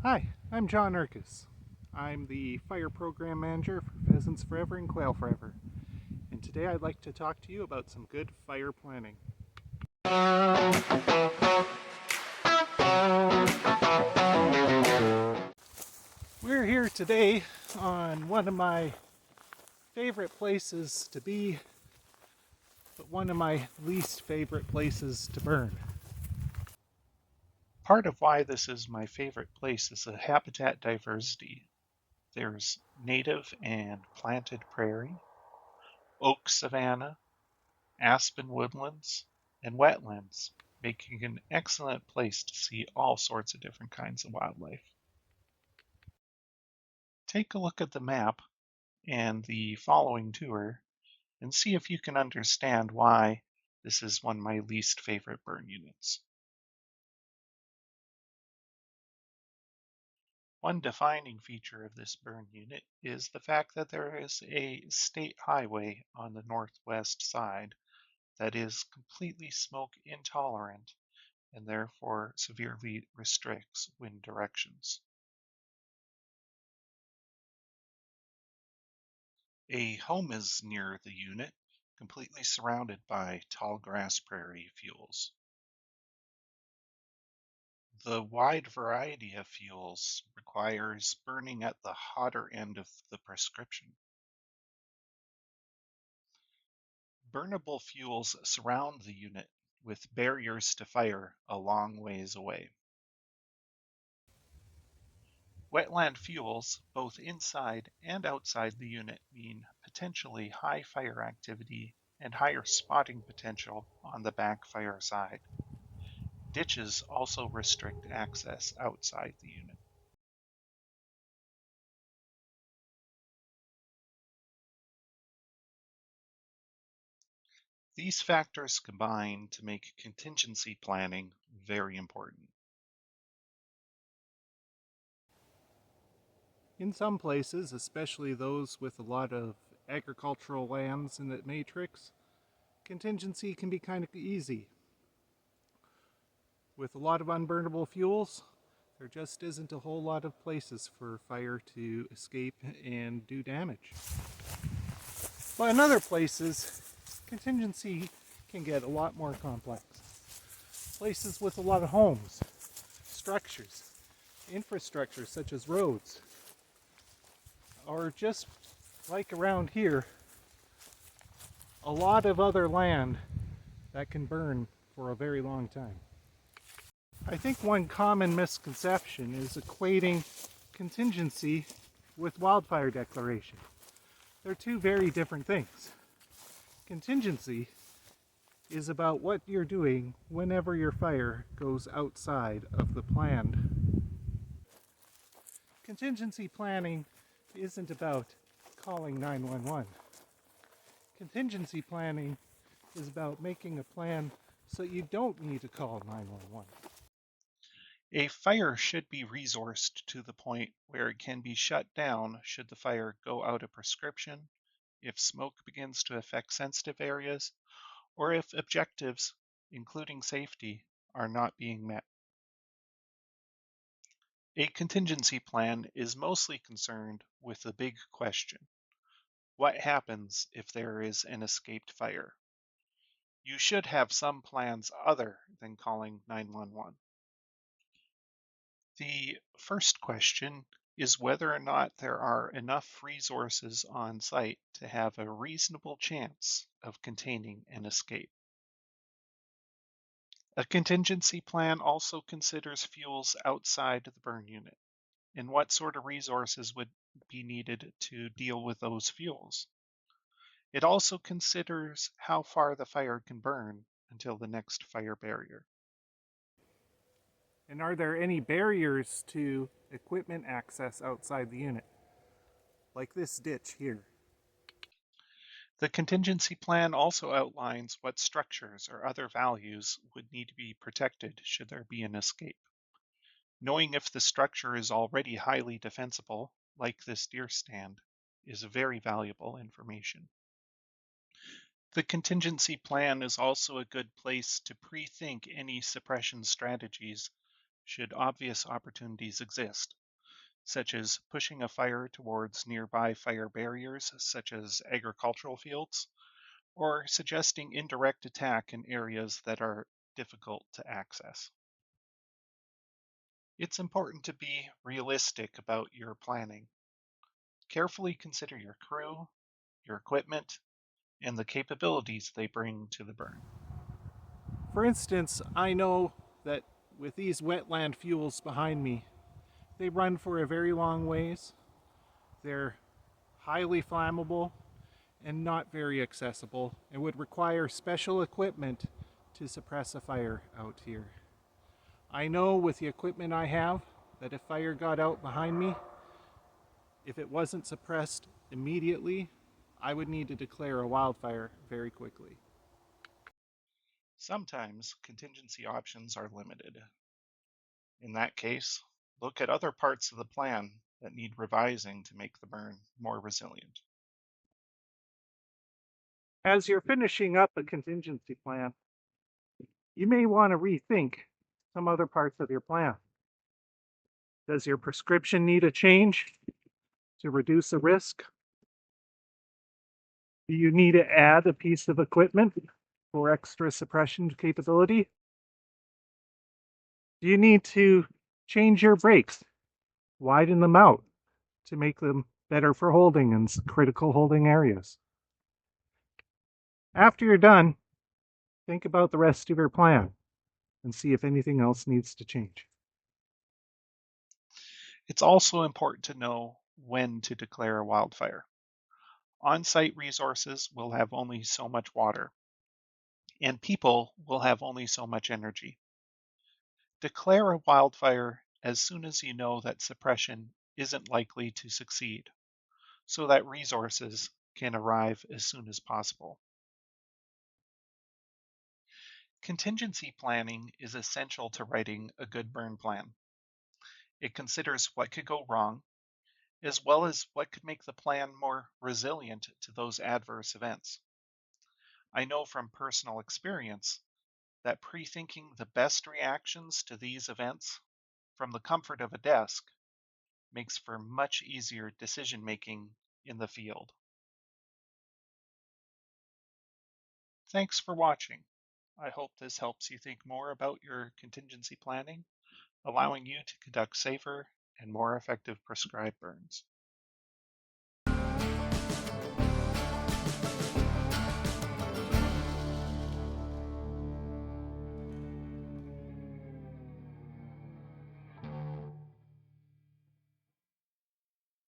Hi, I'm John Urkis. I'm the Fire Program Manager for Pheasants Forever and Quail Forever. And today I'd like to talk to you about some good fire planning. We're here today on one of my favorite places to be, but one of my least favorite places to burn. Part of why this is my favorite place is the habitat diversity. There's native and planted prairie, oak savanna, aspen woodlands, and wetlands, making an excellent place to see all sorts of different kinds of wildlife. Take a look at the map and the following tour and see if you can understand why this is one of my least favorite burn units. One defining feature of this burn unit is the fact that there is a state highway on the northwest side that is completely smoke intolerant and therefore severely restricts wind directions. A home is near the unit, completely surrounded by tall grass prairie fuels. The wide variety of fuels requires burning at the hotter end of the prescription. Burnable fuels surround the unit with barriers to fire a long ways away. Wetland fuels, both inside and outside the unit, mean potentially high fire activity and higher spotting potential on the backfire side. Ditches also restrict access outside the unit. These factors combine to make contingency planning very important. In some places, especially those with a lot of agricultural lands in the matrix, contingency can be kind of easy. With a lot of unburnable fuels, there just isn't a whole lot of places for fire to escape and do damage. But in other places, contingency can get a lot more complex. Places with a lot of homes, structures, infrastructure such as roads, or just like around here, a lot of other land that can burn for a very long time. I think one common misconception is equating contingency with wildfire declaration. They're two very different things. Contingency is about what you're doing whenever your fire goes outside of the planned. Contingency planning isn't about calling 911. Contingency planning is about making a plan so you don't need to call 911. A fire should be resourced to the point where it can be shut down should the fire go out of prescription, if smoke begins to affect sensitive areas, or if objectives, including safety, are not being met. A contingency plan is mostly concerned with the big question: what happens if there is an escaped fire? You should have some plans other than calling 911. The first question is whether or not there are enough resources on site to have a reasonable chance of containing an escape. A contingency plan also considers fuels outside the burn unit and what sort of resources would be needed to deal with those fuels. It also considers how far the fire can burn until the next fire barrier. And are there any barriers to equipment access outside the unit? Like this ditch here. The contingency plan also outlines what structures or other values would need to be protected should there be an escape. Knowing if the structure is already highly defensible, like this deer stand, is very valuable information. The contingency plan is also a good place to pre-think any suppression strategies should obvious opportunities exist, such as pushing a fire towards nearby fire barriers, such as agricultural fields, or suggesting indirect attack in areas that are difficult to access. It's important to be realistic about your planning. Carefully consider your crew, your equipment, and the capabilities they bring to the burn. For instance, I know that with these wetland fuels behind me, they run for a very long ways. They're highly flammable and not very accessible and would require special equipment to suppress a fire out here. I know with the equipment I have that if fire got out behind me, if it wasn't suppressed immediately, I would need to declare a wildfire very quickly. Sometimes contingency options are limited. In that case, look at other parts of the plan that need revising to make the burn more resilient. As you're finishing up a contingency plan, you may want to rethink some other parts of your plan. Does your prescription need a change to reduce the risk? Do you need to add a piece of equipment for extra suppression capability? Do you need to change your brakes, widen them out to make them better for holding in critical holding areas? After you're done, think about the rest of your plan and see if anything else needs to change. It's also important to know when to declare a wildfire. On-site resources will have only so much water, and people will have only so much energy. Declare a wildfire as soon as you know that suppression isn't likely to succeed, so that resources can arrive as soon as possible. Contingency planning is essential to writing a good burn plan. It considers what could go wrong, as well as what could make the plan more resilient to those adverse events. I know from personal experience that pre-thinking the best reactions to these events from the comfort of a desk makes for much easier decision making in the field. Thanks for watching. I hope this helps you think more about your contingency planning, allowing you to conduct safer and more effective prescribed burns.